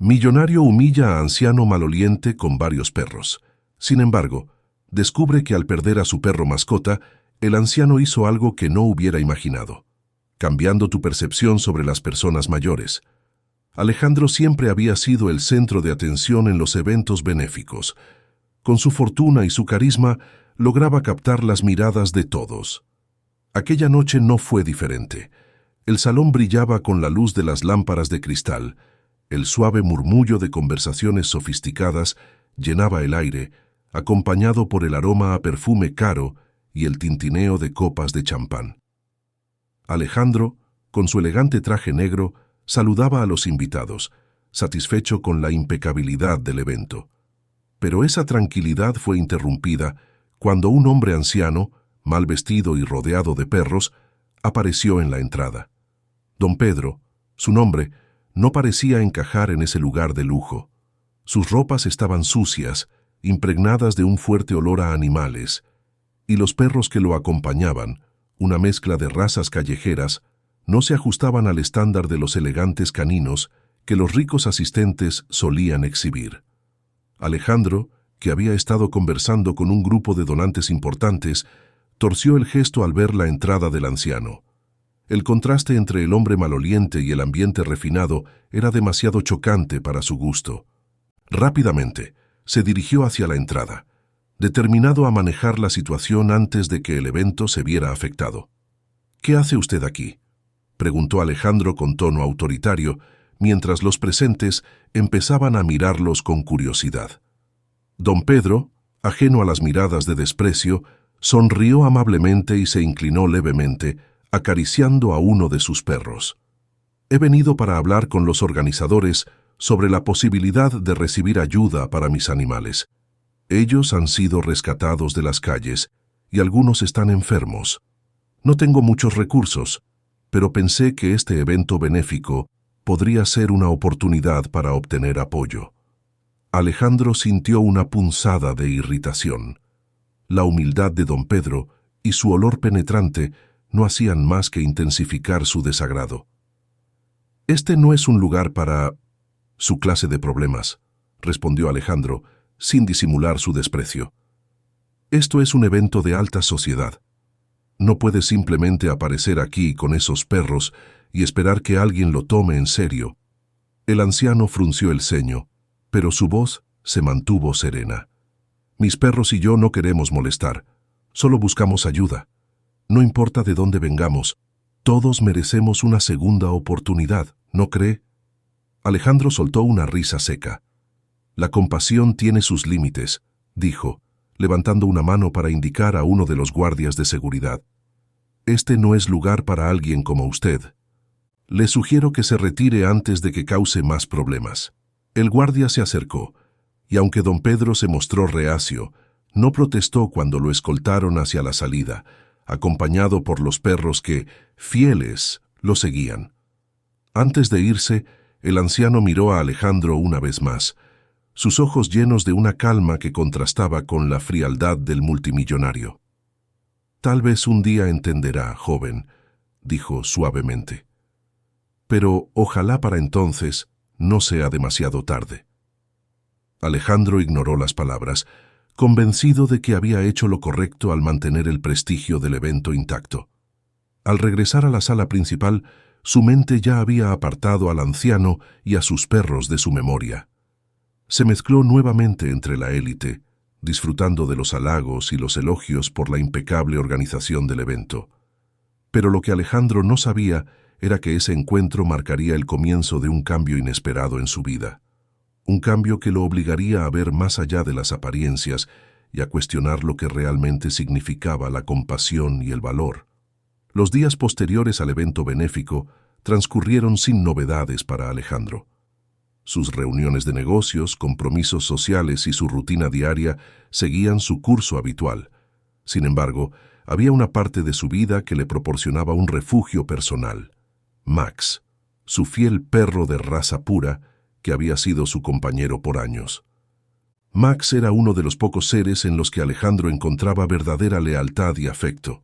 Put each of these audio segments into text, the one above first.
Millonario humilla a anciano maloliente con varios perros. Sin embargo, descubre que al perder a su perro mascota, el anciano hizo algo que no hubiera imaginado, cambiando tu percepción sobre las personas mayores. Alejandro siempre había sido el centro de atención en los eventos benéficos. Con su fortuna y su carisma, lograba captar las miradas de todos. Aquella noche no fue diferente. El salón brillaba con la luz de las lámparas de cristal. El suave murmullo de conversaciones sofisticadas llenaba el aire, acompañado por el aroma a perfume caro y el tintineo de copas de champán. Alejandro, con su elegante traje negro, saludaba a los invitados, satisfecho con la impecabilidad del evento. Pero esa tranquilidad fue interrumpida cuando un hombre anciano, mal vestido y rodeado de perros, apareció en la entrada. Don Pedro, su nombre, no parecía encajar en ese lugar de lujo. Sus ropas estaban sucias, impregnadas de un fuerte olor a animales, y los perros que lo acompañaban, una mezcla de razas callejeras, no se ajustaban al estándar de los elegantes caninos que los ricos asistentes solían exhibir. Alejandro, que había estado conversando con un grupo de donantes importantes, torció el gesto al ver la entrada del anciano. El contraste entre el hombre maloliente y el ambiente refinado era demasiado chocante para su gusto. Rápidamente, se dirigió hacia la entrada, determinado a manejar la situación antes de que el evento se viera afectado. «¿Qué hace usted aquí?», preguntó Alejandro con tono autoritario, mientras los presentes empezaban a mirarlos con curiosidad. Don Pedro, ajeno a las miradas de desprecio, sonrió amablemente y se inclinó levemente, acariciando a uno de sus perros. «He venido para hablar con los organizadores sobre la posibilidad de recibir ayuda para mis animales. Ellos han sido rescatados de las calles y algunos están enfermos. No tengo muchos recursos, pero pensé que este evento benéfico podría ser una oportunidad para obtener apoyo». Alejandro sintió una punzada de irritación. La humildad de don Pedro y su olor penetrante no hacían más que intensificar su desagrado. «Este no es un lugar para su clase de problemas», respondió Alejandro, sin disimular su desprecio. «Esto es un evento de alta sociedad. No puede simplemente aparecer aquí con esos perros y esperar que alguien lo tome en serio». El anciano frunció el ceño, pero su voz se mantuvo serena. «Mis perros y yo no queremos molestar, solo buscamos ayuda. No importa de dónde vengamos, todos merecemos una segunda oportunidad, ¿no cree?». Alejandro soltó una risa seca. «La compasión tiene sus límites», dijo, levantando una mano para indicar a uno de los guardias de seguridad. «Este no es lugar para alguien como usted. Le sugiero que se retire antes de que cause más problemas». El guardia se acercó, y aunque don Pedro se mostró reacio, no protestó cuando lo escoltaron hacia la salida, acompañado por los perros que, fieles, lo seguían. Antes de irse, el anciano miró a Alejandro una vez más, sus ojos llenos de una calma que contrastaba con la frialdad del multimillonario. «Tal vez un día entenderá, joven», dijo suavemente. «Pero ojalá para entonces no sea demasiado tarde». Alejandro ignoró las palabras, convencido de que había hecho lo correcto al mantener el prestigio del evento intacto. Al regresar a la sala principal, su mente ya había apartado al anciano y a sus perros de su memoria. Se mezcló nuevamente entre la élite, disfrutando de los halagos y los elogios por la impecable organización del evento. Pero lo que Alejandro no sabía era que ese encuentro marcaría el comienzo de un cambio inesperado en su vida. Un cambio que lo obligaría a ver más allá de las apariencias y a cuestionar lo que realmente significaba la compasión y el valor. Los días posteriores al evento benéfico transcurrieron sin novedades para Alejandro. Sus reuniones de negocios, compromisos sociales y su rutina diaria seguían su curso habitual. Sin embargo, había una parte de su vida que le proporcionaba un refugio personal. Max, su fiel perro de raza pura, que había sido su compañero por años. Max era uno de los pocos seres en los que Alejandro encontraba verdadera lealtad y afecto.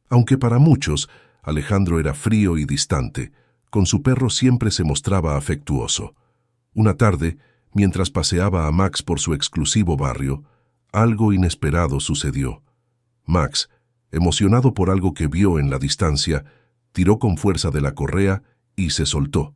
Aunque para muchos, Alejandro era frío y distante, con su perro siempre se mostraba afectuoso. Una tarde, mientras paseaba a Max por su exclusivo barrio, algo inesperado sucedió. Max, emocionado por algo que vio en la distancia, tiró con fuerza de la correa y se soltó.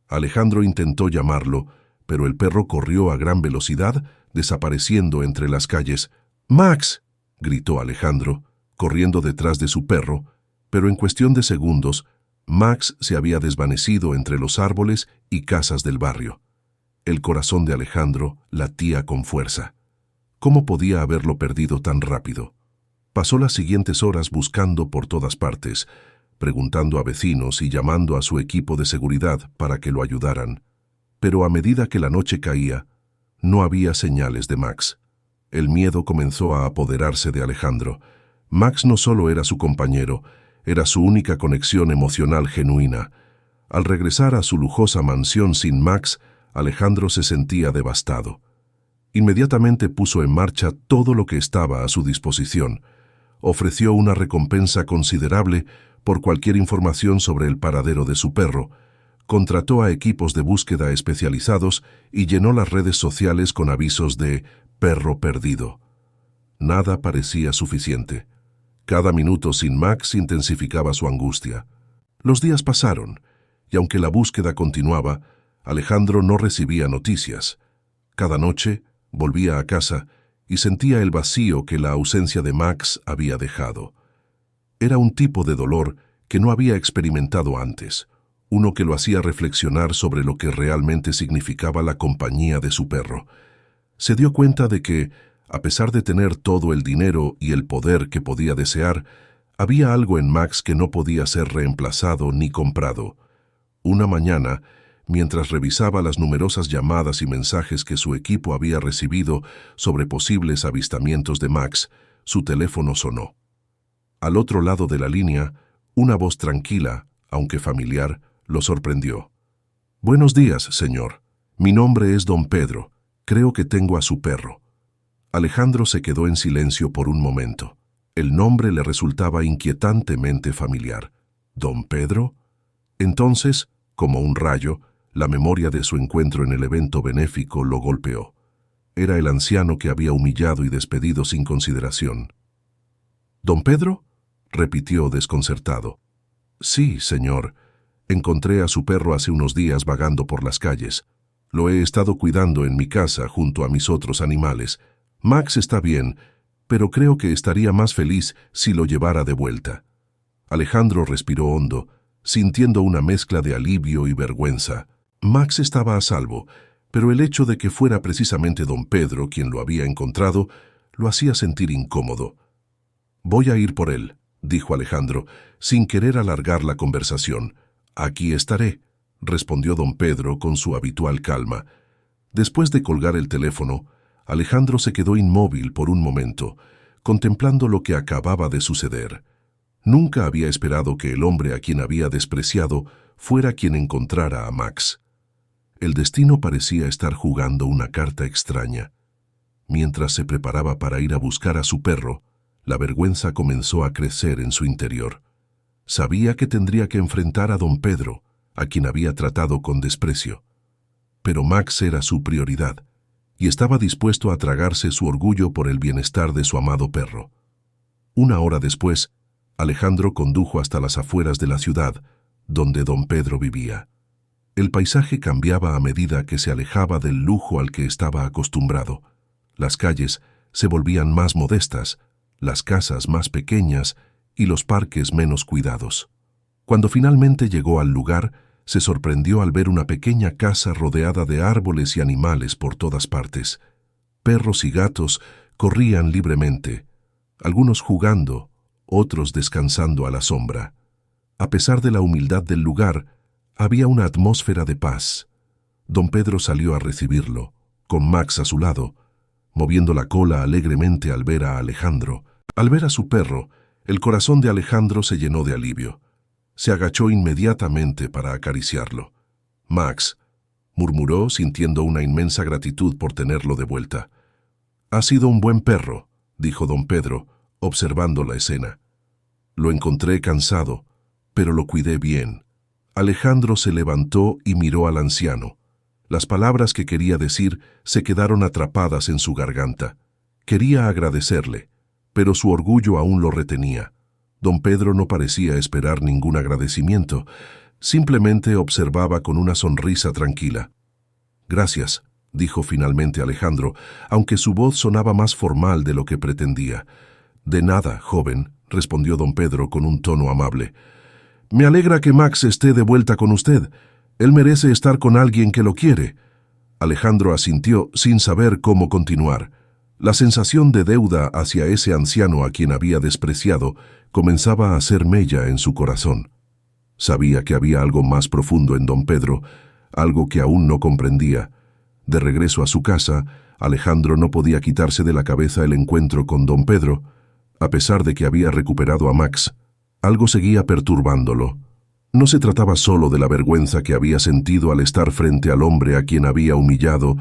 Alejandro intentó llamarlo, pero el perro corrió a gran velocidad, desapareciendo entre las calles. «¡Max!», gritó Alejandro, corriendo detrás de su perro, pero en cuestión de segundos, Max se había desvanecido entre los árboles y casas del barrio. El corazón de Alejandro latía con fuerza. ¿Cómo podía haberlo perdido tan rápido? Pasó las siguientes horas buscando por todas partes, preguntando a vecinos y llamando a su equipo de seguridad para que lo ayudaran. Pero a medida que la noche caía, no había señales de Max. El miedo comenzó a apoderarse de Alejandro. Max no solo era su compañero, era su única conexión emocional genuina. Al regresar a su lujosa mansión sin Max, Alejandro se sentía devastado. Inmediatamente puso en marcha todo lo que estaba a su disposición. Ofreció una recompensa considerable por cualquier información sobre el paradero de su perro, contrató a equipos de búsqueda especializados y llenó las redes sociales con avisos de «perro perdido». Nada parecía suficiente. Cada minuto sin Max intensificaba su angustia. Los días pasaron, y aunque la búsqueda continuaba, Alejandro no recibía noticias. Cada noche volvía a casa y sentía el vacío que la ausencia de Max había dejado. Era un tipo de dolor que no había experimentado antes, uno que lo hacía reflexionar sobre lo que realmente significaba la compañía de su perro. Se dio cuenta de que, a pesar de tener todo el dinero y el poder que podía desear, había algo en Max que no podía ser reemplazado ni comprado. Una mañana, mientras revisaba las numerosas llamadas y mensajes que su equipo había recibido sobre posibles avistamientos de Max, su teléfono sonó. Al otro lado de la línea, una voz tranquila, aunque familiar, lo sorprendió. «Buenos días, señor. Mi nombre es Don Pedro. Creo que tengo a su perro». Alejandro se quedó en silencio por un momento. El nombre le resultaba inquietantemente familiar. ¿Don Pedro? Entonces, como un rayo, la memoria de su encuentro en el evento benéfico lo golpeó. Era el anciano que había humillado y despedido sin consideración. «¿Don Pedro?», repitió desconcertado. «Sí, señor. Encontré a su perro hace unos días vagando por las calles. Lo he estado cuidando en mi casa junto a mis otros animales. Max está bien, pero creo que estaría más feliz si lo llevara de vuelta». Alejandro respiró hondo, sintiendo una mezcla de alivio y vergüenza. Max estaba a salvo, pero el hecho de que fuera precisamente don Pedro quien lo había encontrado lo hacía sentir incómodo. «Voy a ir por él», dijo Alejandro, sin querer alargar la conversación. «Aquí estaré», respondió don Pedro con su habitual calma. Después de colgar el teléfono, Alejandro se quedó inmóvil por un momento, contemplando lo que acababa de suceder. Nunca había esperado que el hombre a quien había despreciado fuera quien encontrara a Max. El destino parecía estar jugando una carta extraña. Mientras se preparaba para ir a buscar a su perro, la vergüenza comenzó a crecer en su interior. Sabía que tendría que enfrentar a don Pedro, a quien había tratado con desprecio. Pero Max era su prioridad, y estaba dispuesto a tragarse su orgullo por el bienestar de su amado perro. Una hora después, Alejandro condujo hasta las afueras de la ciudad, donde don Pedro vivía. El paisaje cambiaba a medida que se alejaba del lujo al que estaba acostumbrado. Las calles se volvían más modestas, las casas más pequeñas y los parques menos cuidados. Cuando finalmente llegó al lugar, se sorprendió al ver una pequeña casa rodeada de árboles y animales por todas partes. Perros y gatos corrían libremente, algunos jugando, otros descansando a la sombra. A pesar de la humildad del lugar, había una atmósfera de paz. Don Pedro salió a recibirlo, con Max a su lado, moviendo la cola alegremente al ver a Alejandro. Al ver a su perro, el corazón de Alejandro se llenó de alivio. Se agachó inmediatamente para acariciarlo. «Max», murmuró sintiendo una inmensa gratitud por tenerlo de vuelta. «Ha sido un buen perro», dijo don Pedro, observando la escena. «Lo encontré cansado, pero lo cuidé bien». Alejandro se levantó y miró al anciano. Las palabras que quería decir se quedaron atrapadas en su garganta. Quería agradecerle, pero su orgullo aún lo retenía. Don Pedro no parecía esperar ningún agradecimiento, simplemente observaba con una sonrisa tranquila. «Gracias», dijo finalmente Alejandro, aunque su voz sonaba más formal de lo que pretendía. «De nada, joven», respondió don Pedro con un tono amable. «Me alegra que Max esté de vuelta con usted. Él merece estar con alguien que lo quiere». Alejandro asintió sin saber cómo continuar. La sensación de deuda hacia ese anciano a quien había despreciado comenzaba a hacer mella en su corazón. Sabía que había algo más profundo en don Pedro, algo que aún no comprendía. De regreso a su casa, Alejandro no podía quitarse de la cabeza el encuentro con don Pedro. A pesar de que había recuperado a Max, algo seguía perturbándolo. No se trataba solo de la vergüenza que había sentido al estar frente al hombre a quien había humillado,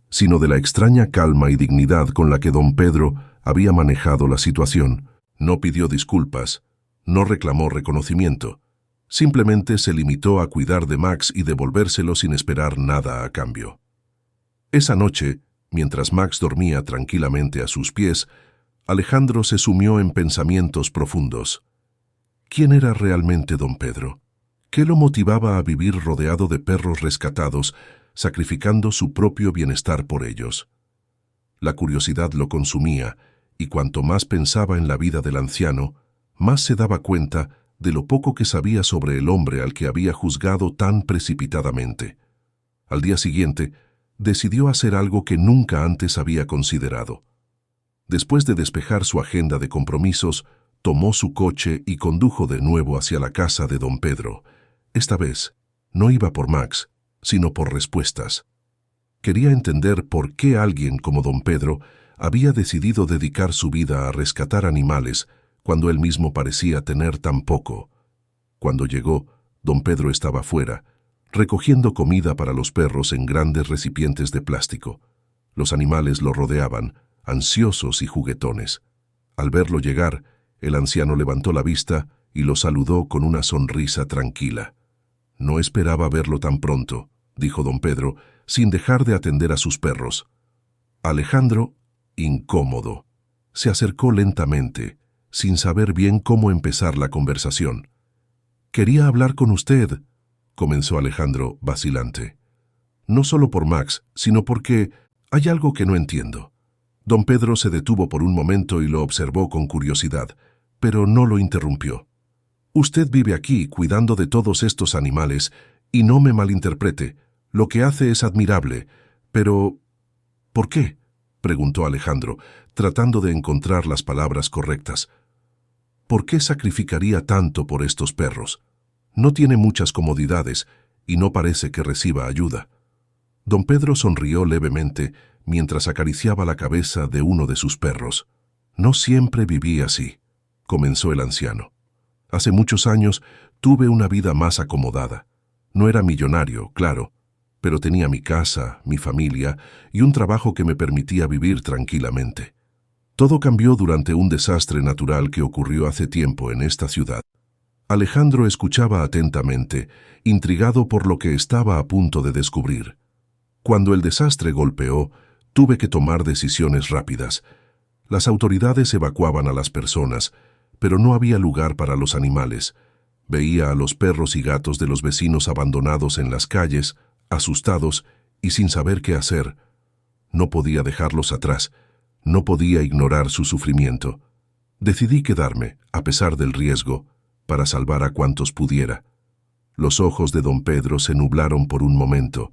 sino de la extraña calma y dignidad con la que don Pedro había manejado la situación. No pidió disculpas, no reclamó reconocimiento. Simplemente se limitó a cuidar de Max y devolvérselo sin esperar nada a cambio. Esa noche, mientras Max dormía tranquilamente a sus pies, Alejandro se sumió en pensamientos profundos. ¿Quién era realmente don Pedro? ¿Qué lo motivaba a vivir rodeado de perros rescatados, sacrificando su propio bienestar por ellos? La curiosidad lo consumía, y cuanto más pensaba en la vida del anciano, más se daba cuenta de lo poco que sabía sobre el hombre al que había juzgado tan precipitadamente. Al día siguiente, decidió hacer algo que nunca antes había considerado. Después de despejar su agenda de compromisos, tomó su coche y condujo de nuevo hacia la casa de don Pedro. Esta vez, no iba por Max, sino por respuestas. Quería entender por qué alguien como don Pedro había decidido dedicar su vida a rescatar animales cuando él mismo parecía tener tan poco. Cuando llegó, don Pedro estaba fuera, recogiendo comida para los perros en grandes recipientes de plástico. Los animales lo rodeaban, ansiosos y juguetones. Al verlo llegar, el anciano levantó la vista y lo saludó con una sonrisa tranquila. «No esperaba verlo tan pronto», dijo don Pedro, sin dejar de atender a sus perros. Alejandro, incómodo, se acercó lentamente, sin saber bien cómo empezar la conversación. «Quería hablar con usted», comenzó Alejandro, vacilante. «No solo por Max, sino porque hay algo que no entiendo». Don Pedro se detuvo por un momento y lo observó con curiosidad, pero no lo interrumpió. «Usted vive aquí cuidando de todos estos animales, y no me malinterprete, lo que hace es admirable, pero ¿por qué?», preguntó Alejandro, tratando de encontrar las palabras correctas. «¿Por qué sacrificaría tanto por estos perros? No tiene muchas comodidades y no parece que reciba ayuda». Don Pedro sonrió levemente mientras acariciaba la cabeza de uno de sus perros. «No siempre viví así», comenzó el anciano. «Hace muchos años tuve una vida más acomodada. No era millonario, claro, pero tenía mi casa, mi familia y un trabajo que me permitía vivir tranquilamente. Todo cambió durante un desastre natural que ocurrió hace tiempo en esta ciudad». Alejandro escuchaba atentamente, intrigado por lo que estaba a punto de descubrir. Cuando el desastre golpeó, tuve que tomar decisiones rápidas. Las autoridades evacuaban a las personas, pero no había lugar para los animales. Veía a los perros y gatos de los vecinos abandonados en las calles, asustados y sin saber qué hacer. No podía dejarlos atrás, no podía ignorar su sufrimiento. Decidí quedarme, a pesar del riesgo, para salvar a cuantos pudiera. Los ojos de don Pedro se nublaron por un momento,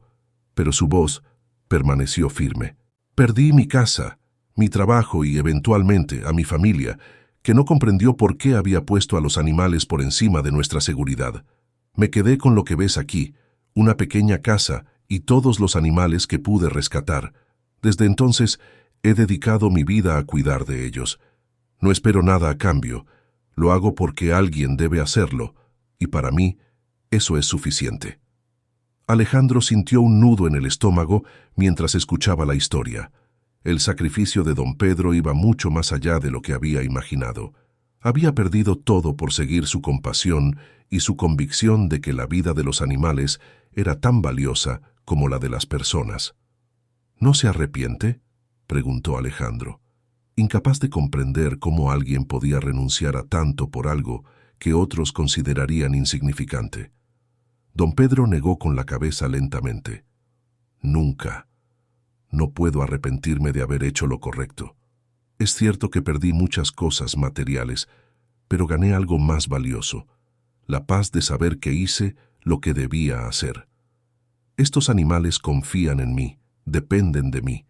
pero su voz permaneció firme. «Perdí mi casa, mi trabajo y, eventualmente, a mi familia, que no comprendió por qué había puesto a los animales por encima de nuestra seguridad. Me quedé con lo que ves aquí, una pequeña casa y todos los animales que pude rescatar. Desde entonces, he dedicado mi vida a cuidar de ellos. No espero nada a cambio. Lo hago porque alguien debe hacerlo, y para mí, eso es suficiente». Alejandro sintió un nudo en el estómago mientras escuchaba la historia. El sacrificio de don Pedro iba mucho más allá de lo que había imaginado. Había perdido todo por seguir su compasión y su convicción de que la vida de los animales era tan valiosa como la de las personas. ¿No se arrepiente?, preguntó Alejandro, incapaz de comprender cómo alguien podía renunciar a tanto por algo que otros considerarían insignificante. Don Pedro negó con la cabeza lentamente. Nunca. No puedo arrepentirme de haber hecho lo correcto. Es cierto que perdí muchas cosas materiales, pero gané algo más valioso, la paz de saber que hice lo que debía hacer. Estos animales confían en mí, dependen de mí,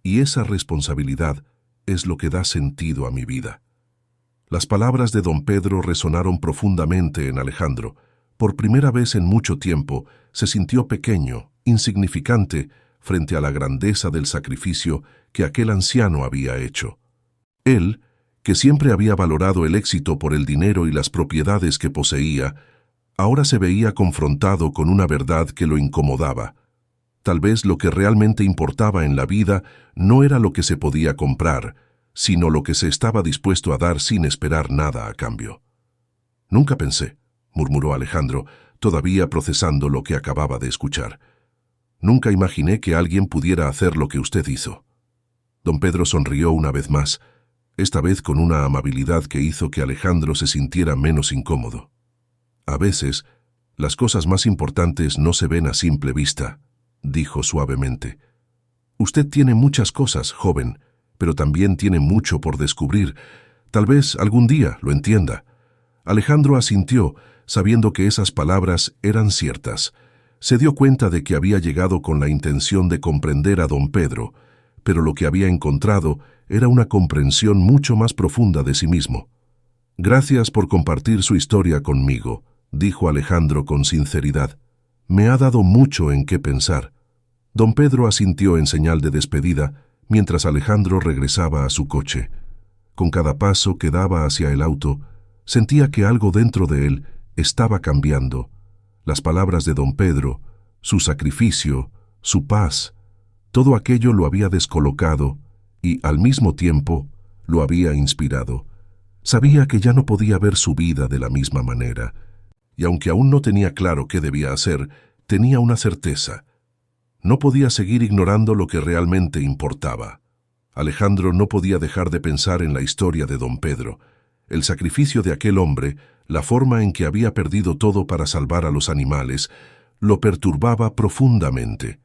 y esa responsabilidad es lo que da sentido a mi vida. Las palabras de don Pedro resonaron profundamente en Alejandro. Por primera vez en mucho tiempo se sintió pequeño, insignificante, frente a la grandeza del sacrificio que aquel anciano había hecho. Él, que siempre había valorado el éxito por el dinero y las propiedades que poseía, ahora se veía confrontado con una verdad que lo incomodaba. Tal vez lo que realmente importaba en la vida no era lo que se podía comprar, sino lo que se estaba dispuesto a dar sin esperar nada a cambio. «Nunca pensé», murmuró Alejandro, todavía procesando lo que acababa de escuchar. «Nunca imaginé que alguien pudiera hacer lo que usted hizo». Don Pedro sonrió una vez más, esta vez con una amabilidad que hizo que Alejandro se sintiera menos incómodo. «A veces, las cosas más importantes no se ven a simple vista», dijo suavemente. «Usted tiene muchas cosas, joven, pero también tiene mucho por descubrir. Tal vez algún día lo entienda». Alejandro asintió, sabiendo que esas palabras eran ciertas. Se dio cuenta de que había llegado con la intención de comprender a don Pedro, pero lo que había encontrado era una comprensión mucho más profunda de sí mismo. «Gracias por compartir su historia conmigo», dijo Alejandro con sinceridad. «Me ha dado mucho en qué pensar». Don Pedro asintió en señal de despedida, mientras Alejandro regresaba a su coche. Con cada paso que daba hacia el auto, sentía que algo dentro de él estaba cambiando. Las palabras de don Pedro, su sacrificio, su paz, todo aquello lo había descolocado y, al mismo tiempo, lo había inspirado. Sabía que ya no podía ver su vida de la misma manera, y aunque aún no tenía claro qué debía hacer, tenía una certeza. No podía seguir ignorando lo que realmente importaba. Alejandro no podía dejar de pensar en la historia de don Pedro, el sacrificio de aquel hombre, la forma en que había perdido todo para salvar a los animales, lo perturbaba profundamente.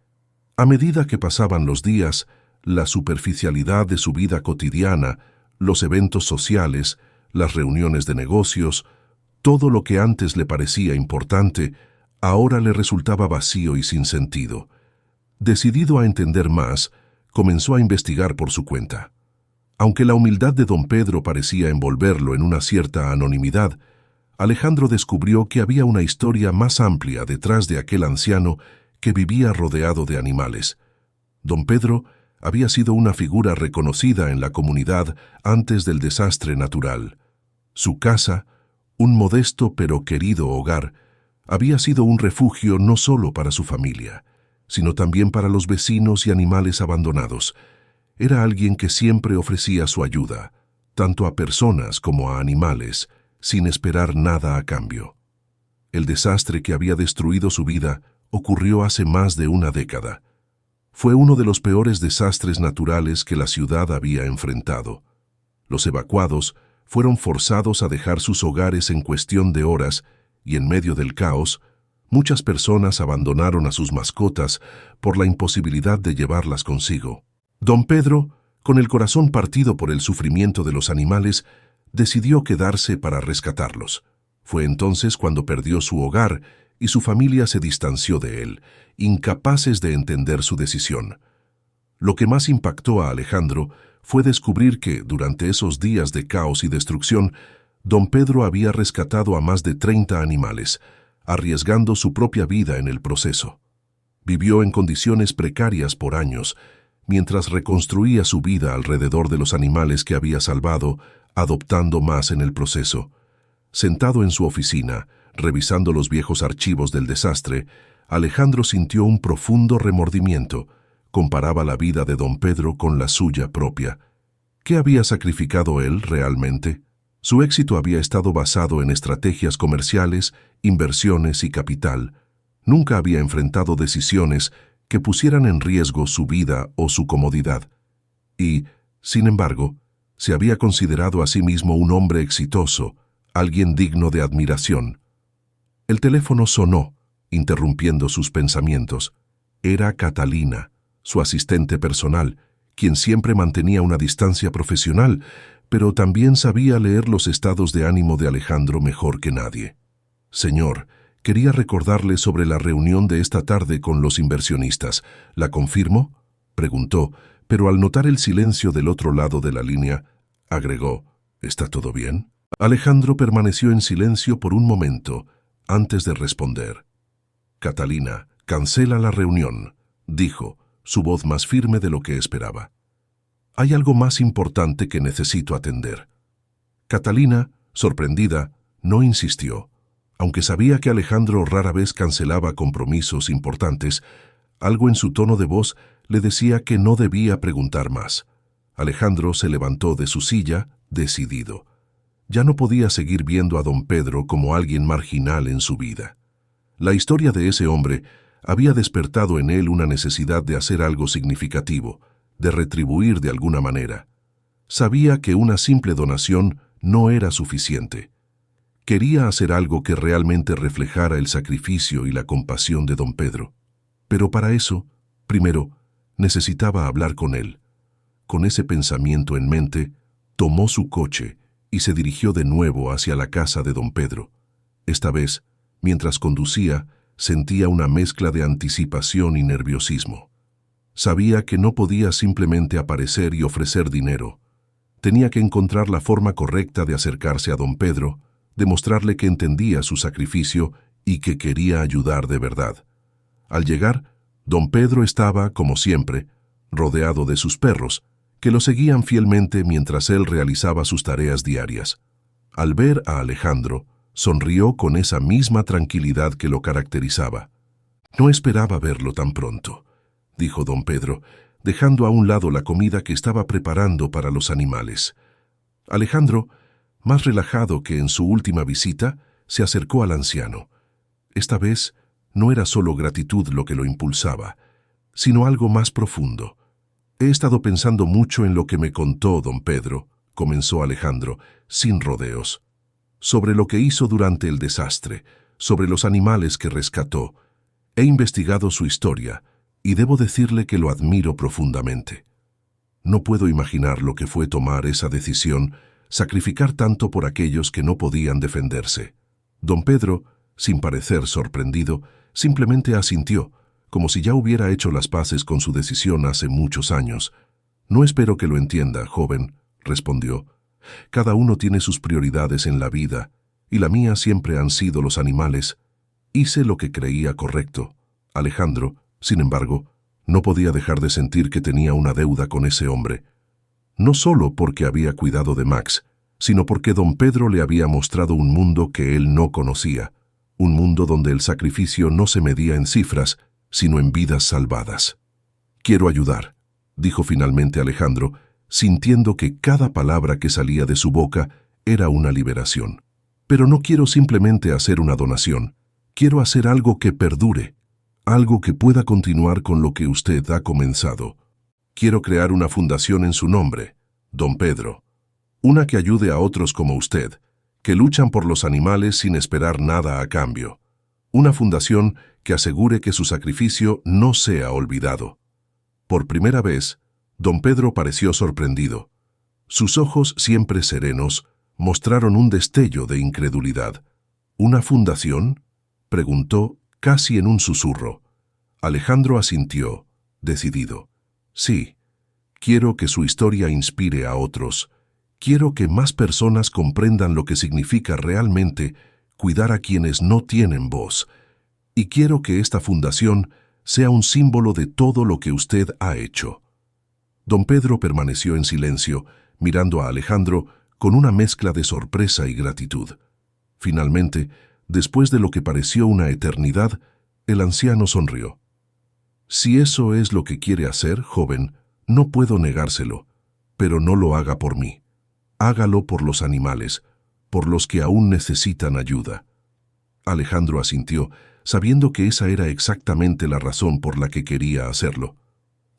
A medida que pasaban los días, la superficialidad de su vida cotidiana, los eventos sociales, las reuniones de negocios, todo lo que antes le parecía importante, ahora le resultaba vacío y sin sentido. Decidido a entender más, comenzó a investigar por su cuenta. Aunque la humildad de don Pedro parecía envolverlo en una cierta anonimidad, Alejandro descubrió que había una historia más amplia detrás de aquel anciano que vivía rodeado de animales. Don Pedro había sido una figura reconocida en la comunidad antes del desastre natural. Su casa, un modesto pero querido hogar, había sido un refugio no solo para su familia, sino también para los vecinos y animales abandonados. Era alguien que siempre ofrecía su ayuda, tanto a personas como a animales, sin esperar nada a cambio. El desastre que había destruido su vida ocurrió hace más de una década. Fue uno de los peores desastres naturales que la ciudad había enfrentado. Los evacuados fueron forzados a dejar sus hogares en cuestión de horas y en medio del caos, muchas personas abandonaron a sus mascotas por la imposibilidad de llevarlas consigo. Don Pedro, con el corazón partido por el sufrimiento de los animales, decidió quedarse para rescatarlos. Fue entonces cuando perdió su hogar y su familia se distanció de él, incapaces de entender su decisión. Lo que más impactó a Alejandro fue descubrir que, durante esos días de caos y destrucción, don Pedro había rescatado a más de 30 animales, arriesgando su propia vida en el proceso. Vivió en condiciones precarias por años, mientras reconstruía su vida alrededor de los animales que había salvado, adoptando más en el proceso. Sentado en su oficina, revisando los viejos archivos del desastre, Alejandro sintió un profundo remordimiento. Comparaba la vida de don Pedro con la suya propia. ¿Qué había sacrificado él realmente? Su éxito había estado basado en estrategias comerciales, inversiones y capital. Nunca había enfrentado decisiones que pusieran en riesgo su vida o su comodidad. Y, sin embargo, se había considerado a sí mismo un hombre exitoso, alguien digno de admiración. El teléfono sonó, interrumpiendo sus pensamientos. Era Catalina, su asistente personal, quien siempre mantenía una distancia profesional, pero también sabía leer los estados de ánimo de Alejandro mejor que nadie. Señor, quería recordarle sobre la reunión de esta tarde con los inversionistas. ¿La confirmo?, preguntó, pero al notar el silencio del otro lado de la línea, agregó, ¿está todo bien? Alejandro permaneció en silencio por un momento, antes de responder. Catalina, cancela la reunión, dijo, su voz más firme de lo que esperaba. Hay algo más importante que necesito atender. Catalina, sorprendida, no insistió. Aunque sabía que Alejandro rara vez cancelaba compromisos importantes, algo en su tono de voz le decía que no debía preguntar más. Alejandro se levantó de su silla, decidido. Ya no podía seguir viendo a don Pedro como alguien marginal en su vida. La historia de ese hombre había despertado en él una necesidad de hacer algo significativo, de retribuir de alguna manera. Sabía que una simple donación no era suficiente. Quería hacer algo que realmente reflejara el sacrificio y la compasión de don Pedro. Pero para eso, primero, necesitaba hablar con él. Con ese pensamiento en mente, tomó su coche y se dirigió de nuevo hacia la casa de don Pedro. Esta vez, mientras conducía, sentía una mezcla de anticipación y nerviosismo. Sabía que no podía simplemente aparecer y ofrecer dinero. Tenía que encontrar la forma correcta de acercarse a don Pedro, demostrarle que entendía su sacrificio y que quería ayudar de verdad. Al llegar, don Pedro estaba, como siempre, rodeado de sus perros, que lo seguían fielmente mientras él realizaba sus tareas diarias. Al ver a Alejandro, sonrió con esa misma tranquilidad que lo caracterizaba. No esperaba verlo tan pronto, dijo don Pedro, dejando a un lado la comida que estaba preparando para los animales. Alejandro, más relajado que en su última visita, se acercó al anciano. Esta vez no era solo gratitud lo que lo impulsaba, sino algo más profundo. He estado pensando mucho en lo que me contó don Pedro, comenzó Alejandro, sin rodeos. Sobre lo que hizo durante el desastre, sobre los animales que rescató. He investigado su historia y debo decirle que lo admiro profundamente. No puedo imaginar lo que fue tomar esa decisión, sacrificar tanto por aquellos que no podían defenderse. Don Pedro, sin parecer sorprendido, simplemente asintió, como si ya hubiera hecho las paces con su decisión hace muchos años. No espero que lo entienda, joven, respondió. Cada uno tiene sus prioridades en la vida, y la mía siempre han sido los animales. Hice lo que creía correcto. Alejandro, sin embargo, no podía dejar de sentir que tenía una deuda con ese hombre. No solo porque había cuidado de Max, sino porque don Pedro le había mostrado un mundo que él no conocía, un mundo donde el sacrificio no se medía en cifras, sino en vidas salvadas. Quiero ayudar, dijo finalmente Alejandro, sintiendo que cada palabra que salía de su boca era una liberación. Pero no quiero simplemente hacer una donación, quiero hacer algo que perdure, algo que pueda continuar con lo que usted ha comenzado. Quiero crear una fundación en su nombre, don Pedro, una que ayude a otros como usted, que luchan por los animales sin esperar nada a cambio. Una fundación que asegure que su sacrificio no sea olvidado. Por primera vez, don Pedro pareció sorprendido. Sus ojos, siempre serenos, mostraron un destello de incredulidad. ¿Una fundación?, preguntó casi en un susurro. Alejandro asintió, decidido. Sí, quiero que su historia inspire a otros. Quiero que más personas comprendan lo que significa realmente cuidar a quienes no tienen voz. Y quiero que esta fundación sea un símbolo de todo lo que usted ha hecho. Don Pedro permaneció en silencio, mirando a Alejandro con una mezcla de sorpresa y gratitud. Finalmente, después de lo que pareció una eternidad, el anciano sonrió. Si eso es lo que quiere hacer, joven, no puedo negárselo, pero no lo haga por mí. Hágalo por los animales, por los que aún necesitan ayuda. Alejandro asintió, sabiendo que esa era exactamente la razón por la que quería hacerlo.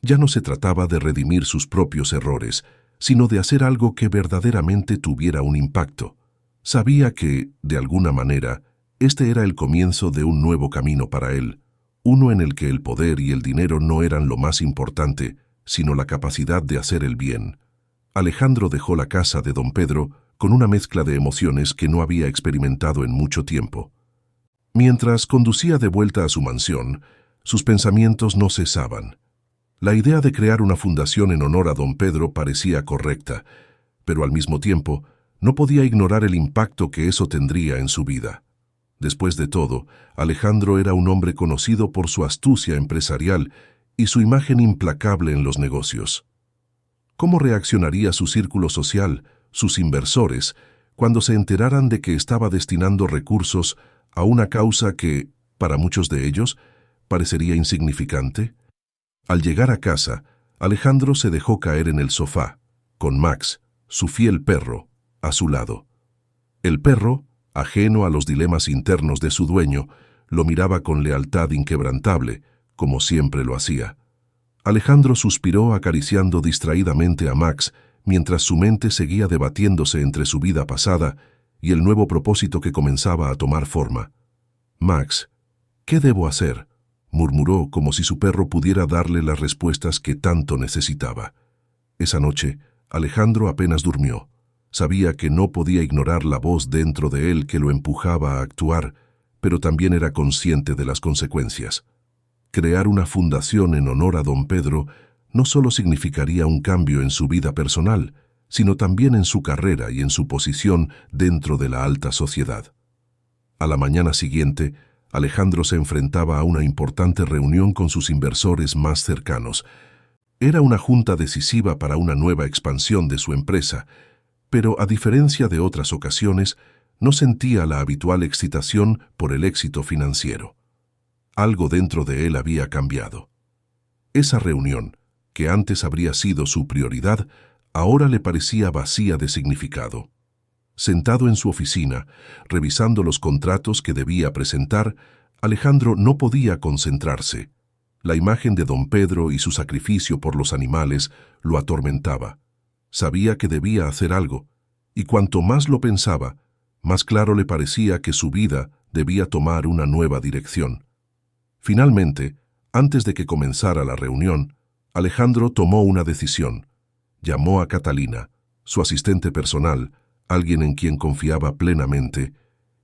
Ya no se trataba de redimir sus propios errores, sino de hacer algo que verdaderamente tuviera un impacto. Sabía que, de alguna manera, este era el comienzo de un nuevo camino para él, uno en el que el poder y el dinero no eran lo más importante, sino la capacidad de hacer el bien. Alejandro dejó la casa de don Pedro con una mezcla de emociones que no había experimentado en mucho tiempo. Mientras conducía de vuelta a su mansión, sus pensamientos no cesaban. La idea de crear una fundación en honor a don Pedro parecía correcta, pero al mismo tiempo no podía ignorar el impacto que eso tendría en su vida. Después de todo, Alejandro era un hombre conocido por su astucia empresarial y su imagen implacable en los negocios. ¿Cómo reaccionaría su círculo social, sus inversores, cuando se enteraran de que estaba destinando recursos a una causa que, para muchos de ellos, parecería insignificante? Al llegar a casa, Alejandro se dejó caer en el sofá, con Max, su fiel perro, a su lado. El perro, ajeno a los dilemas internos de su dueño, lo miraba con lealtad inquebrantable, como siempre lo hacía. Alejandro suspiró acariciando distraídamente a Max, mientras su mente seguía debatiéndose entre su vida pasada y el nuevo propósito que comenzaba a tomar forma. «Max, ¿qué debo hacer?», murmuró como si su perro pudiera darle las respuestas que tanto necesitaba. Esa noche, Alejandro apenas durmió. Sabía que no podía ignorar la voz dentro de él que lo empujaba a actuar, pero también era consciente de las consecuencias. Crear una fundación en honor a don Pedro no solo significaría un cambio en su vida personal, sino también en su carrera y en su posición dentro de la alta sociedad. A la mañana siguiente, Alejandro se enfrentaba a una importante reunión con sus inversores más cercanos. Era una junta decisiva para una nueva expansión de su empresa, pero a diferencia de otras ocasiones, no sentía la habitual excitación por el éxito financiero. Algo dentro de él había cambiado. Esa reunión, que antes habría sido su prioridad, ahora le parecía vacía de significado. Sentado en su oficina, revisando los contratos que debía presentar, Alejandro no podía concentrarse. La imagen de don Pedro y su sacrificio por los animales lo atormentaba. Sabía que debía hacer algo, y cuanto más lo pensaba, más claro le parecía que su vida debía tomar una nueva dirección. Finalmente, antes de que comenzara la reunión, Alejandro tomó una decisión. Llamó a Catalina, su asistente personal, alguien en quien confiaba plenamente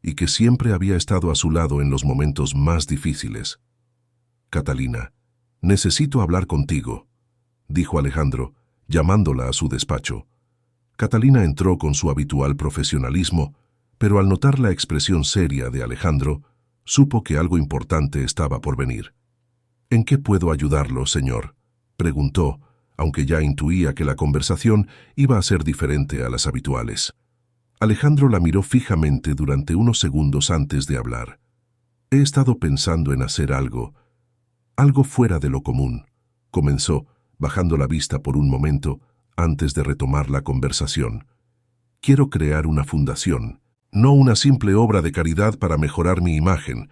y que siempre había estado a su lado en los momentos más difíciles. «Catalina, necesito hablar contigo», dijo Alejandro, llamándola a su despacho. Catalina entró con su habitual profesionalismo, pero al notar la expresión seria de Alejandro, supo que algo importante estaba por venir. «¿En qué puedo ayudarlo, señor?», preguntó, aunque ya intuía que la conversación iba a ser diferente a las habituales. Alejandro la miró fijamente durante unos segundos antes de hablar. «He estado pensando en hacer algo fuera de lo común», comenzó, bajando la vista por un momento antes de retomar la conversación. «Quiero crear una fundación, no una simple obra de caridad para mejorar mi imagen.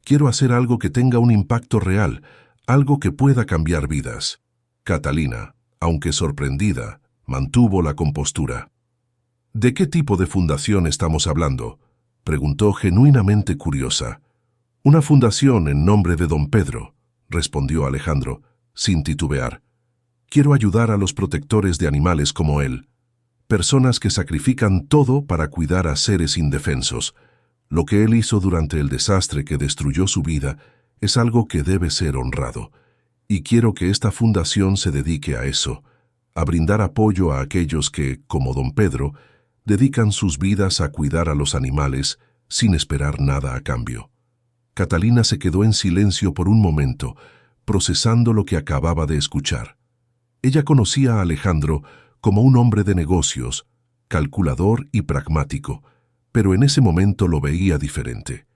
Quiero hacer algo que tenga un impacto real, algo que pueda cambiar vidas». Catalina, aunque sorprendida, mantuvo la compostura. «¿De qué tipo de fundación estamos hablando?», preguntó genuinamente curiosa. «Una fundación en nombre de don Pedro», respondió Alejandro, sin titubear. «Quiero ayudar a los protectores de animales como él, personas que sacrifican todo para cuidar a seres indefensos. Lo que él hizo durante el desastre que destruyó su vida es algo que debe ser honrado, y quiero que esta fundación se dedique a eso, a brindar apoyo a aquellos que, como don Pedro, dedican sus vidas a cuidar a los animales sin esperar nada a cambio». Catalina se quedó en silencio por un momento, procesando lo que acababa de escuchar. Ella conocía a Alejandro como un hombre de negocios, calculador y pragmático, pero en ese momento lo veía diferente.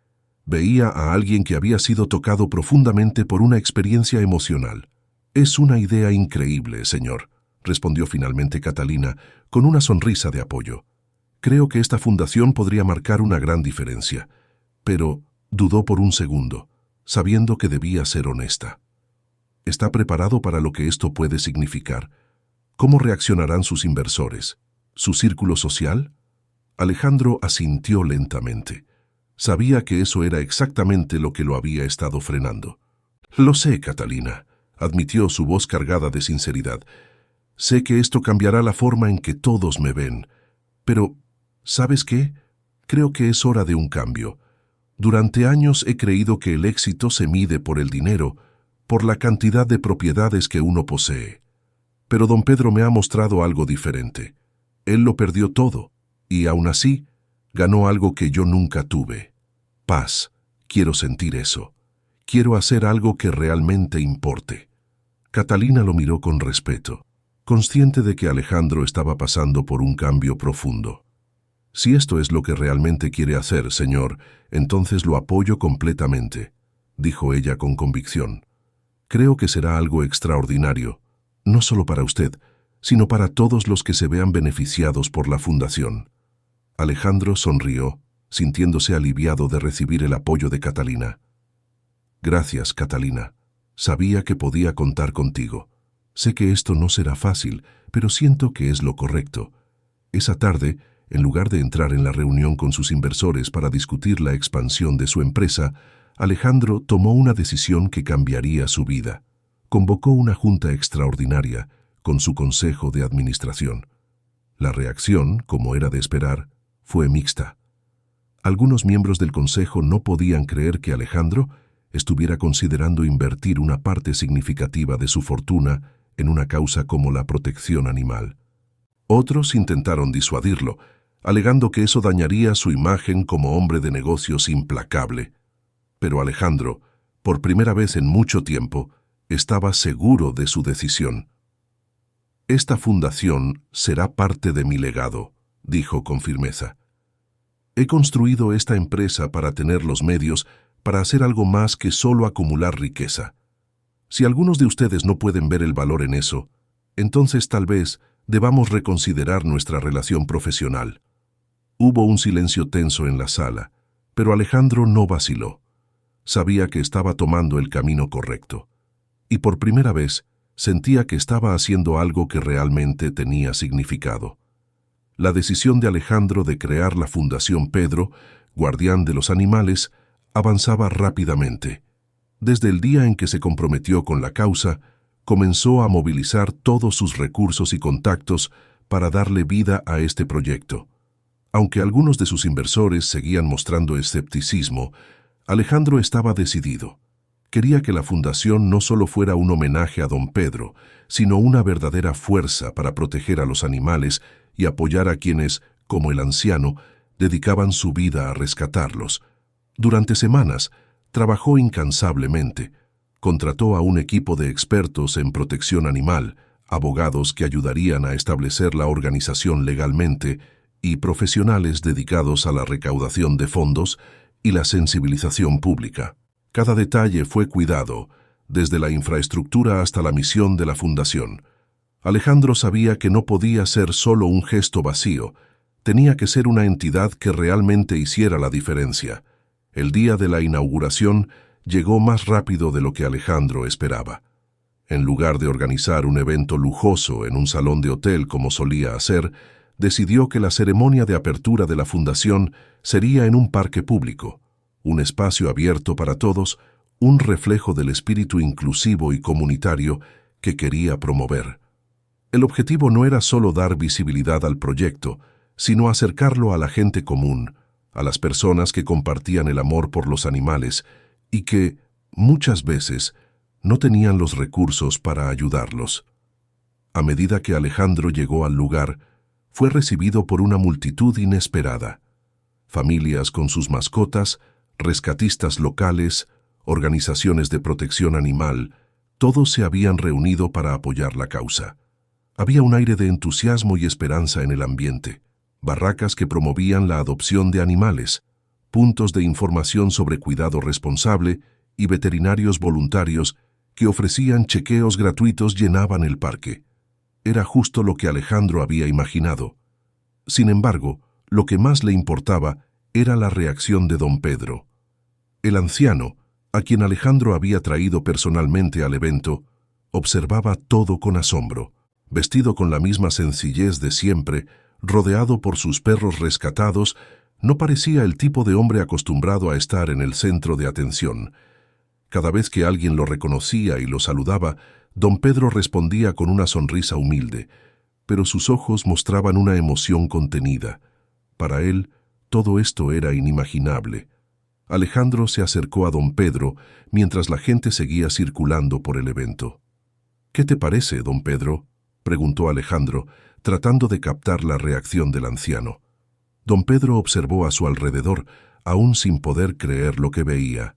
Veía a alguien que había sido tocado profundamente por una experiencia emocional. «Es una idea increíble, señor», respondió finalmente Catalina, con una sonrisa de apoyo. «Creo que esta fundación podría marcar una gran diferencia». Pero dudó por un segundo. sabiendo que debía ser honesta. ¿Está preparado para lo que esto puede significar? ¿Cómo reaccionarán sus inversores? ¿Su círculo social? Alejandro asintió lentamente. Sabía que eso era exactamente lo que lo había estado frenando. «Lo sé, Catalina», admitió su voz cargada de sinceridad. «Sé que esto cambiará la forma en que todos me ven. Pero, ¿sabes qué? Creo que es hora de un cambio. Durante años he creído que el éxito se mide por el dinero, por la cantidad de propiedades que uno posee. Pero don Pedro me ha mostrado algo diferente. Él lo perdió todo, y aún así, ganó algo que yo nunca tuve. Paz. Quiero sentir eso. Quiero hacer algo que realmente importe». Catalina lo miró con respeto, consciente de que Alejandro estaba pasando por un cambio profundo. «Si esto es lo que realmente quiere hacer, señor, entonces lo apoyo completamente», dijo ella con convicción. «Creo que será algo extraordinario, no solo para usted, sino para todos los que se vean beneficiados por la fundación». Alejandro sonrió, sintiéndose aliviado de recibir el apoyo de Catalina. «Gracias, Catalina. Sabía que podía contar contigo. Sé que esto no será fácil, pero siento que es lo correcto». Esa tarde, en lugar de entrar en la reunión con sus inversores para discutir la expansión de su empresa, Alejandro tomó una decisión que cambiaría su vida. Convocó una junta extraordinaria con su consejo de administración. La reacción, como era de esperar, fue mixta. Algunos miembros del consejo no podían creer que Alejandro estuviera considerando invertir una parte significativa de su fortuna en una causa como la protección animal. Otros intentaron disuadirlo, alegando que eso dañaría su imagen como hombre de negocios implacable. Pero Alejandro, por primera vez en mucho tiempo, estaba seguro de su decisión. «Esta fundación será parte de mi legado», dijo con firmeza. «He construido esta empresa para tener los medios para hacer algo más que solo acumular riqueza. Si algunos de ustedes no pueden ver el valor en eso, entonces tal vez debamos reconsiderar nuestra relación profesional». Hubo un silencio tenso en la sala, pero Alejandro no vaciló. Sabía que estaba tomando el camino correcto. Y por primera vez sentía que estaba haciendo algo que realmente tenía significado. La decisión de Alejandro de crear la Fundación Pedro, Guardián de los Animales, avanzaba rápidamente. Desde el día en que se comprometió con la causa, comenzó a movilizar todos sus recursos y contactos para darle vida a este proyecto. Aunque algunos de sus inversores seguían mostrando escepticismo, Alejandro estaba decidido. Quería que la fundación no solo fuera un homenaje a don Pedro, sino una verdadera fuerza para proteger a los animales y apoyar a quienes, como el anciano, dedicaban su vida a rescatarlos. Durante semanas, trabajó incansablemente. Contrató a un equipo de expertos en protección animal, abogados que ayudarían a establecer la organización legalmente y profesionales dedicados a la recaudación de fondos y la sensibilización pública. Cada detalle fue cuidado, desde la infraestructura hasta la misión de la fundación. Alejandro sabía que no podía ser solo un gesto vacío, tenía que ser una entidad que realmente hiciera la diferencia. El día de la inauguración llegó más rápido de lo que Alejandro esperaba. En lugar de organizar un evento lujoso en un salón de hotel como solía hacer, decidió que la ceremonia de apertura de la fundación sería en un parque público, un espacio abierto para todos, un reflejo del espíritu inclusivo y comunitario que quería promover. El objetivo no era solo dar visibilidad al proyecto, sino acercarlo a la gente común, a las personas que compartían el amor por los animales y que, muchas veces, no tenían los recursos para ayudarlos. A medida que Alejandro llegó al lugar, fue recibido por una multitud inesperada. Familias con sus mascotas, rescatistas locales, organizaciones de protección animal, todos se habían reunido para apoyar la causa. Había un aire de entusiasmo y esperanza en el ambiente, barracas que promovían la adopción de animales, puntos de información sobre cuidado responsable y veterinarios voluntarios que ofrecían chequeos gratuitos llenaban el parque. Era justo lo que Alejandro había imaginado. Sin embargo, lo que más le importaba era la reacción de don Pedro. El anciano, a quien Alejandro había traído personalmente al evento, observaba todo con asombro. Vestido con la misma sencillez de siempre, rodeado por sus perros rescatados, no parecía el tipo de hombre acostumbrado a estar en el centro de atención. Cada vez que alguien lo reconocía y lo saludaba, don Pedro respondía con una sonrisa humilde, pero sus ojos mostraban una emoción contenida. Para él, todo esto era inimaginable. Alejandro se acercó a don Pedro mientras la gente seguía circulando por el evento. «¿Qué te parece, don Pedro?», preguntó Alejandro, tratando de captar la reacción del anciano. Don Pedro observó a su alrededor, aún sin poder creer lo que veía.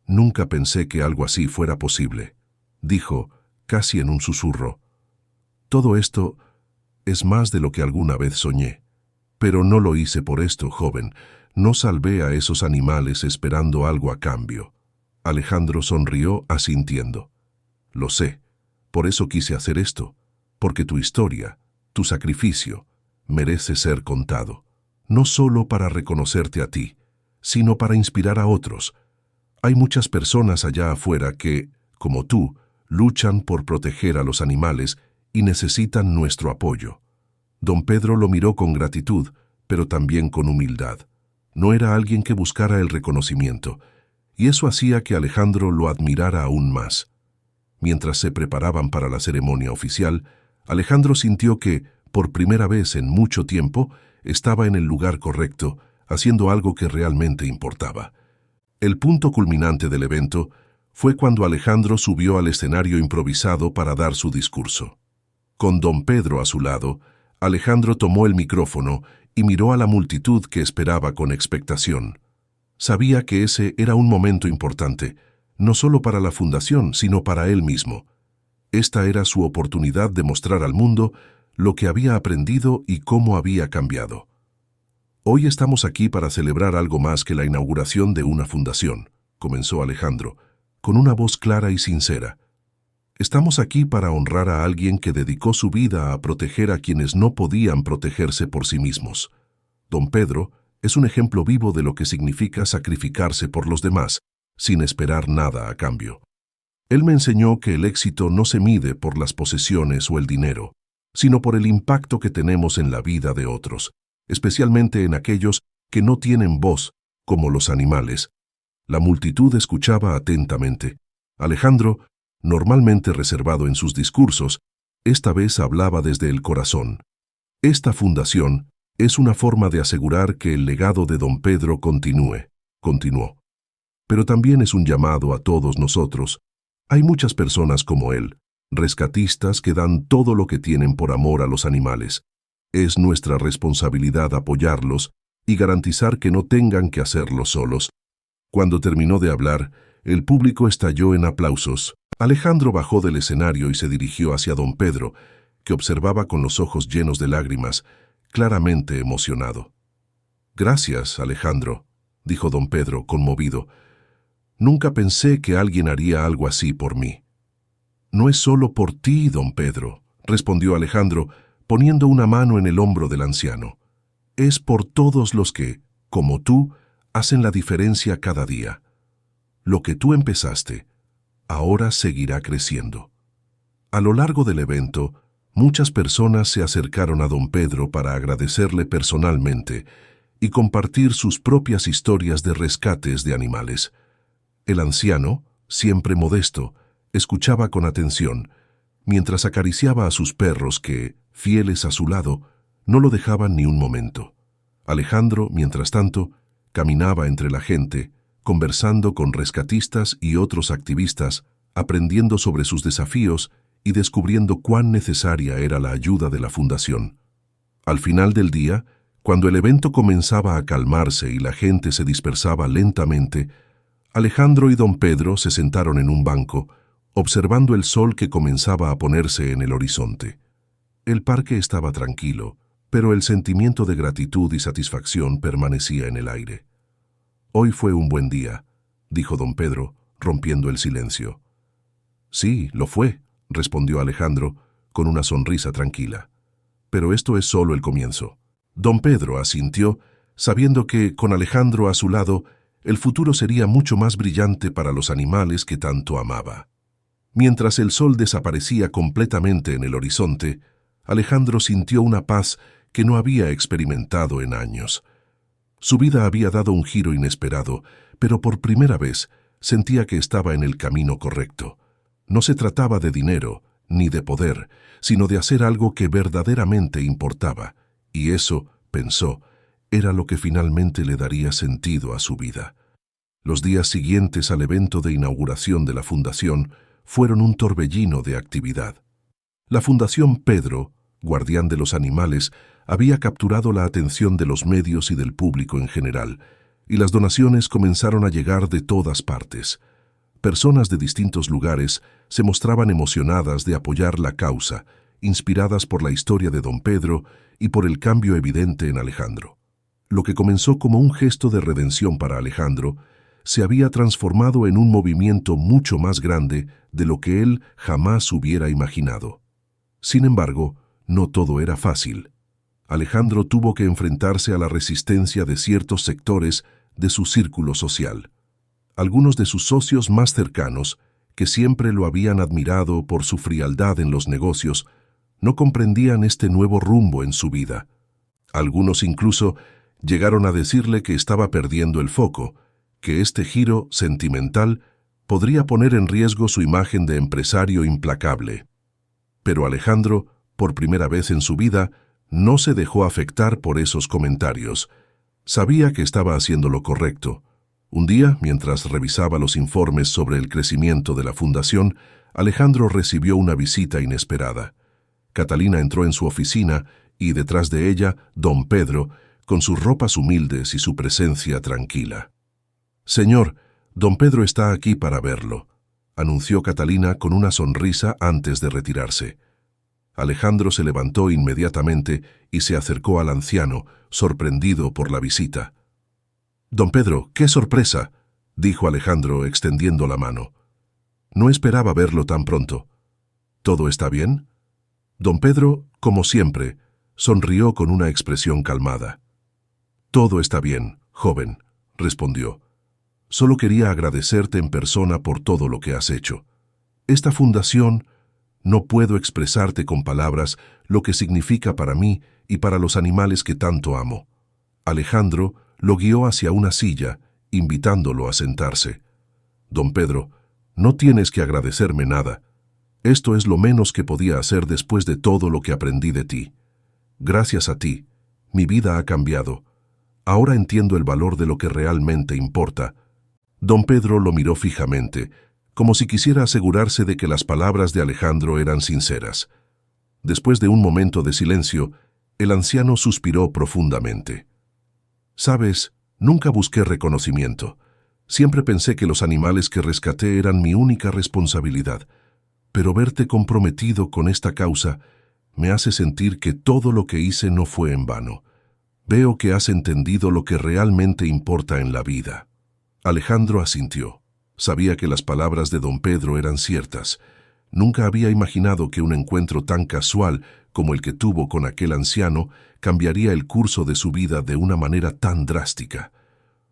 «Nunca pensé que algo así fuera posible», dijo, casi en un susurro. «Todo esto es más de lo que alguna vez soñé. Pero no lo hice por esto, joven. No salvé a esos animales esperando algo a cambio». Alejandro sonrió asintiendo. «Lo sé. Por eso quise hacer esto. Porque tu historia, tu sacrificio, merece ser contado. No solo para reconocerte a ti, sino para inspirar a otros. Hay muchas personas allá afuera que, como tú, luchan por proteger a los animales y necesitan nuestro apoyo». Don Pedro lo miró con gratitud, pero también con humildad. No era alguien que buscara el reconocimiento, y eso hacía que Alejandro lo admirara aún más. Mientras se preparaban para la ceremonia oficial, Alejandro sintió que, por primera vez en mucho tiempo, estaba en el lugar correcto, haciendo algo que realmente importaba. El punto culminante del evento fue cuando Alejandro subió al escenario improvisado para dar su discurso. Con don Pedro a su lado, Alejandro tomó el micrófono y miró a la multitud que esperaba con expectación. Sabía que ese era un momento importante, no solo para la fundación, sino para él mismo. Esta era su oportunidad de mostrar al mundo lo que había aprendido y cómo había cambiado. «Hoy estamos aquí para celebrar algo más que la inauguración de una fundación», comenzó Alejandro, con una voz clara y sincera. «Estamos aquí para honrar a alguien que dedicó su vida a proteger a quienes no podían protegerse por sí mismos. Don Pedro es un ejemplo vivo de lo que significa sacrificarse por los demás, sin esperar nada a cambio. Él me enseñó que el éxito no se mide por las posesiones o el dinero, sino por el impacto que tenemos en la vida de otros, especialmente en aquellos que no tienen voz, como los animales». La multitud escuchaba atentamente. Alejandro, normalmente reservado en sus discursos, esta vez hablaba desde el corazón. «Esta fundación es una forma de asegurar que el legado de don Pedro continúe», continuó. «Pero también es un llamado a todos nosotros. Hay muchas personas como él, rescatistas que dan todo lo que tienen por amor a los animales. Es nuestra responsabilidad apoyarlos y garantizar que no tengan que hacerlo solos». Cuando terminó de hablar, el público estalló en aplausos. Alejandro bajó del escenario y se dirigió hacia don Pedro, que observaba con los ojos llenos de lágrimas, claramente emocionado. «Gracias, Alejandro», dijo don Pedro, conmovido. «Nunca pensé que alguien haría algo así por mí». «No es solo por ti, don Pedro», respondió Alejandro, poniendo una mano en el hombro del anciano. «Es por todos los que, como tú, hacen la diferencia cada día. Lo que tú empezaste, ahora seguirá creciendo». A lo largo del evento, muchas personas se acercaron a don Pedro para agradecerle personalmente y compartir sus propias historias de rescates de animales. El anciano, siempre modesto, escuchaba con atención, mientras acariciaba a sus perros que, fieles a su lado, no lo dejaban ni un momento. Alejandro, mientras tanto, caminaba entre la gente, conversando con rescatistas y otros activistas, aprendiendo sobre sus desafíos y descubriendo cuán necesaria era la ayuda de la fundación. Al final del día, cuando el evento comenzaba a calmarse y la gente se dispersaba lentamente, Alejandro y don Pedro se sentaron en un banco, observando el sol que comenzaba a ponerse en el horizonte. El parque estaba tranquilo, pero el sentimiento de gratitud y satisfacción permanecía en el aire. «Hoy fue un buen día», dijo don Pedro, rompiendo el silencio. «Sí, lo fue», respondió Alejandro, con una sonrisa tranquila. «Pero esto es solo el comienzo». Don Pedro asintió, sabiendo que, con Alejandro a su lado, El futuro sería mucho más brillante para los animales que tanto amaba. Mientras el sol desaparecía completamente en el horizonte, Alejandro sintió una paz que no había experimentado en años. Su vida había dado un giro inesperado, pero por primera vez sentía que estaba en el camino correcto. No se trataba de dinero ni de poder, sino de hacer algo que verdaderamente importaba, y eso, pensó, era lo que finalmente le daría sentido a su vida. Los días siguientes al evento de inauguración de la fundación fueron un torbellino de actividad. La Fundación Pedro, guardián de los animales, había capturado la atención de los medios y del público en general, y las donaciones comenzaron a llegar de todas partes. Personas de distintos lugares se mostraban emocionadas de apoyar la causa, inspiradas por la historia de don Pedro y por el cambio evidente en Alejandro. Lo que comenzó como un gesto de redención para Alejandro se había transformado en un movimiento mucho más grande de lo que él jamás hubiera imaginado. Sin embargo, no todo era fácil. Alejandro tuvo que enfrentarse a la resistencia de ciertos sectores de su círculo social. Algunos de sus socios más cercanos, que siempre lo habían admirado por su frialdad en los negocios, no comprendían este nuevo rumbo en su vida. Algunos incluso llegaron a decirle que estaba perdiendo el foco, que este giro sentimental podría poner en riesgo su imagen de empresario implacable. Pero Alejandro, por primera vez en su vida, no se dejó afectar por esos comentarios. Sabía que estaba haciendo lo correcto. Un día, mientras revisaba los informes sobre el crecimiento de la fundación, Alejandro recibió una visita inesperada. Catalina entró en su oficina y, detrás de ella, don Pedro, con sus ropas humildes y su presencia tranquila. «Señor, don Pedro está aquí para verlo», anunció Catalina con una sonrisa antes de retirarse. Alejandro se levantó inmediatamente y se acercó al anciano, sorprendido por la visita. «Don Pedro, qué sorpresa», dijo Alejandro extendiendo la mano. «No esperaba verlo tan pronto. ¿Todo está bien?» Don Pedro, como siempre, sonrió con una expresión calmada. «Todo está bien, joven», respondió. «Solo quería agradecerte en persona por todo lo que has hecho. Esta fundación, no puedo expresarte con palabras lo que significa para mí y para los animales que tanto amo». Alejandro lo guió hacia una silla, invitándolo a sentarse. «Don Pedro, no tienes que agradecerme nada. Esto es lo menos que podía hacer después de todo lo que aprendí de ti. Gracias a ti, mi vida ha cambiado. Ahora entiendo el valor de lo que realmente importa». Don Pedro lo miró fijamente, como si quisiera asegurarse de que las palabras de Alejandro eran sinceras. Después de un momento de silencio, el anciano suspiró profundamente. «Sabes, nunca busqué reconocimiento. Siempre pensé que los animales que rescaté eran mi única responsabilidad. Pero verte comprometido con esta causa me hace sentir que todo lo que hice no fue en vano. Veo que has entendido lo que realmente importa en la vida». Alejandro asintió. Sabía que las palabras de don Pedro eran ciertas. Nunca había imaginado que un encuentro tan casual como el que tuvo con aquel anciano cambiaría el curso de su vida de una manera tan drástica.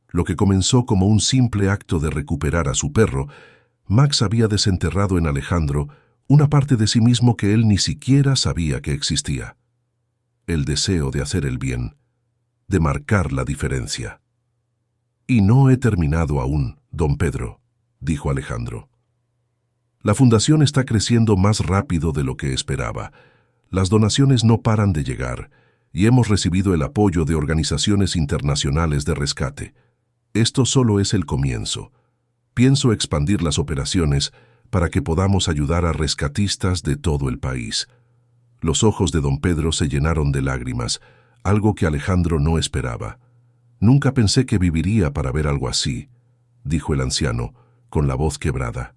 Lo que comenzó como un simple acto de recuperar a su perro, Max había desenterrado en Alejandro una parte de sí mismo que él ni siquiera sabía que existía. El deseo de hacer el bien, de marcar la diferencia. «Y no he terminado aún, don Pedro», dijo Alejandro. «La fundación está creciendo más rápido de lo que esperaba. Las donaciones no paran de llegar y hemos recibido el apoyo de organizaciones internacionales de rescate. Esto solo es el comienzo. Pienso expandir las operaciones para que podamos ayudar a rescatistas de todo el país». Los ojos de don Pedro se llenaron de lágrimas, algo que Alejandro no esperaba. «Nunca pensé que viviría para ver algo así», dijo el anciano, con la voz quebrada.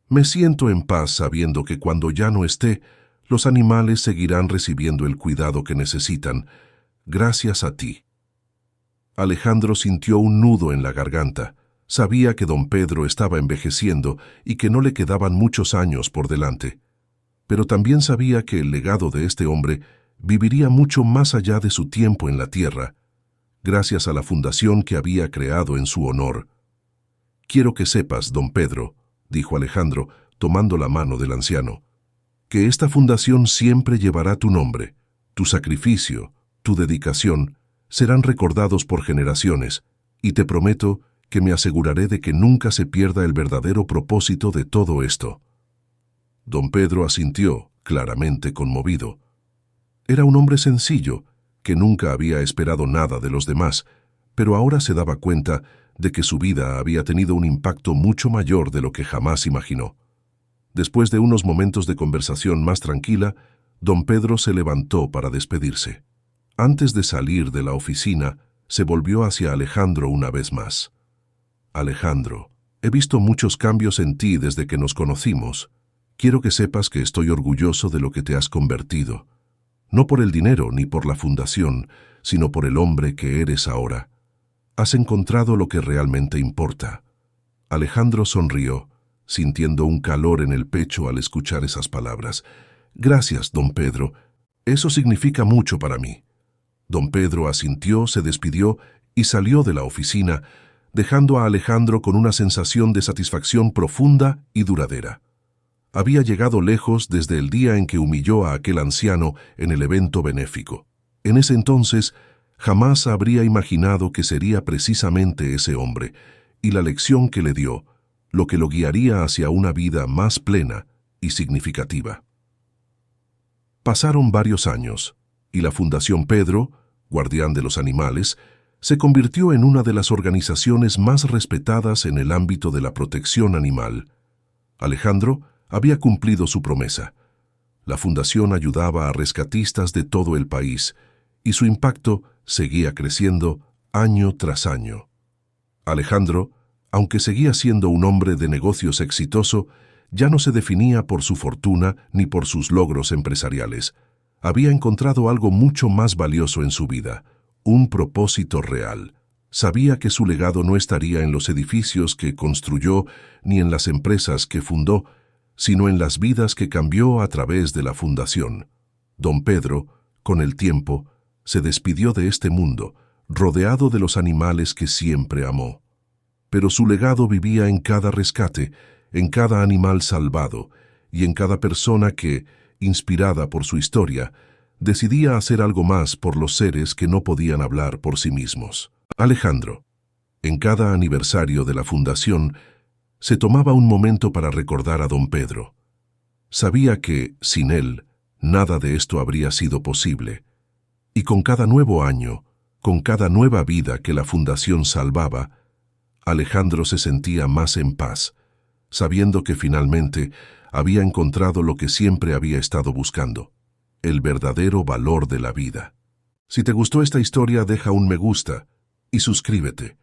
«Me siento en paz sabiendo que cuando ya no esté, los animales seguirán recibiendo el cuidado que necesitan, gracias a ti». Alejandro sintió un nudo en la garganta. Sabía que don Pedro estaba envejeciendo y que no le quedaban muchos años por delante. Pero también sabía que el legado de este hombre viviría mucho más allá de su tiempo en la tierra. gracias a la fundación que había creado en su honor. «Quiero que sepas, don Pedro», dijo Alejandro, tomando la mano del anciano, «que esta fundación siempre llevará tu nombre. Tu sacrificio, tu dedicación, serán recordados por generaciones, y te prometo que me aseguraré de que nunca se pierda el verdadero propósito de todo esto». Don Pedro asintió, claramente conmovido. Era un hombre sencillo, que nunca había esperado nada de los demás, pero ahora se daba cuenta de que su vida había tenido un impacto mucho mayor de lo que jamás imaginó. Después de unos momentos de conversación más tranquila, don Pedro se levantó para despedirse. Antes de salir de la oficina, se volvió hacia Alejandro una vez más. «Alejandro, he visto muchos cambios en ti desde que nos conocimos. Quiero que sepas que estoy orgulloso de lo que te has convertido. No por el dinero ni por la fundación, sino por el hombre que eres ahora. Has encontrado lo que realmente importa». Alejandro sonrió, sintiendo un calor en el pecho al escuchar esas palabras. «Gracias, don Pedro. Eso significa mucho para mí». Don Pedro asintió, se despidió y salió de la oficina, dejando a Alejandro con una sensación de satisfacción profunda y duradera. Había llegado lejos desde el día en que humilló a aquel anciano en el evento benéfico. En ese entonces, jamás habría imaginado que sería precisamente ese hombre, y la lección que le dio, lo que lo guiaría hacia una vida más plena y significativa. Pasaron varios años, y la Fundación Pedro, Guardián de los Animales, se convirtió en una de las organizaciones más respetadas en el ámbito de la protección animal. Alejandro había cumplido su promesa. La fundación ayudaba a rescatistas de todo el país, y su impacto seguía creciendo año tras año. Alejandro, aunque seguía siendo un hombre de negocios exitoso, ya no se definía por su fortuna ni por sus logros empresariales. Había encontrado algo mucho más valioso en su vida, un propósito real. Sabía que su legado no estaría en los edificios que construyó ni en las empresas que fundó, sino en las vidas que cambió a través de la fundación. Don Pedro, con el tiempo, se despidió de este mundo, rodeado de los animales que siempre amó. Pero su legado vivía en cada rescate, en cada animal salvado y en cada persona que, inspirada por su historia, decidía hacer algo más por los seres que no podían hablar por sí mismos. Alejandro, en cada aniversario de la fundación, se tomaba un momento para recordar a don Pedro. Sabía que, sin él, nada de esto habría sido posible. Y con cada nuevo año, con cada nueva vida que la fundación salvaba, Alejandro se sentía más en paz, sabiendo que finalmente había encontrado lo que siempre había estado buscando, el verdadero valor de la vida. Si te gustó esta historia, deja un me gusta y suscríbete.